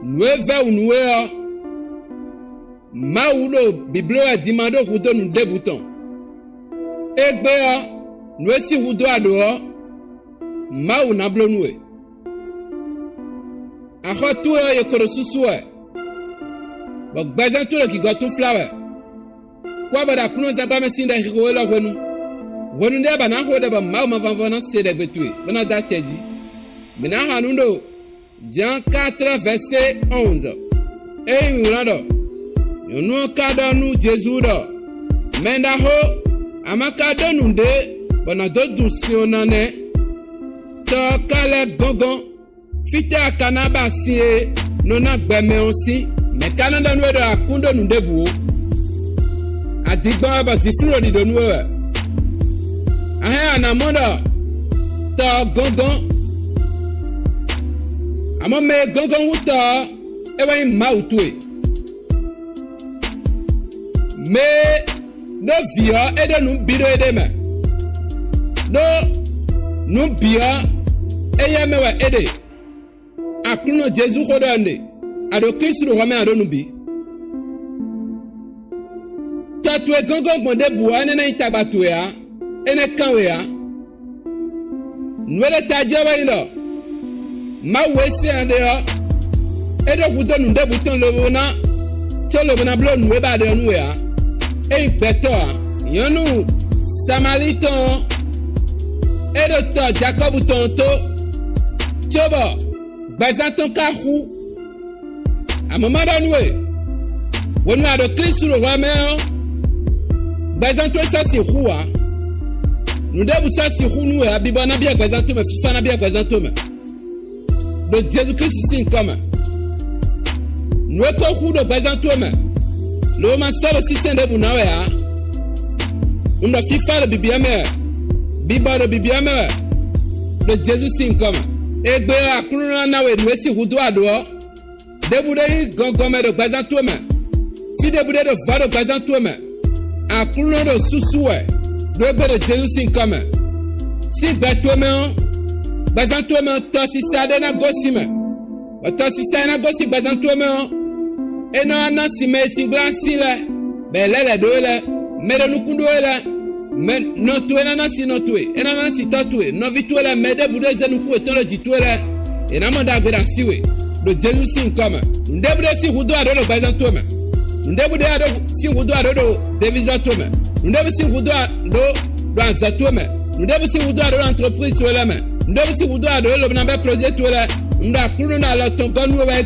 Nous ve nous Maulo Bible dimando hudo nous débutons. Egbe nous si hudo ado Mau nablo nous. Akhotu ye korosusu bok bazan tout le qui gotu flower. Kwa bada kuno zaba mesinda hirola wenu. Wenu nde bana ho de ba mau mavanvana se de betue. Bana dateji. Mena hanundo Jean 4 verset 11. Mulando. Yono kada nu Jésus do. Menda ho amakada nu de bana do dunsionane. To kale gongon fite akanaba sie nona gbeme onsi me kananda nu do akundo nu debu. Adigba ba zifuro di do nu e. Ahe anamoda to gongon Amo me gongon wuta ewa mautwe me no via ede nu biro ede me no nu bia eye mewa ede akuno Jesu kodande ado Kristo ho me ado nu bi tatwe gongon bonde buwa ene na itabatu ya ene kanwe ya nwere tajawa ino ma wese ande ya edo fudo nu de buton lobona cholobona blo nu e ba de nu ya e gbeto yonu samaritan edo to Jacob tonto chobo bazanton kahu amamada nu e wonu ado Kristo ro wa me bazanton sa si huwa nu de bu sa si hu nu e abibana bia bazanton me fifana bia bazanton me de Jésus-Christ sin comme nous ko de bazanto me lo ma sala si sende bu nawe ya unda fifa de bibia me biba de bibia me de Jésus sin comme egbe akunna nawe nu si hudo ado de bu de gongome de bazanto me fi de bu de va de bazanto me akunna de susuwe de be de Jésus sin comme si bato me bazanto me to si sade na gosime to si sade na gosi bazanto me eno ana si me singlan sile belele dole mere nukundo ele me no tuena na si no tue ena na si tatue no vituela mede bude zenu ku etolo jituela ena manda gbeda siwe do Jesus sin kama ndebude si hudo ado do bazanto me ndebude ado si hudo ado do devizato me ndebu si hudo do anzato me ndebu si hudo ado entreprise wala me ndebe si wudo ado lo na be projet wala nda kunu na la ton ganu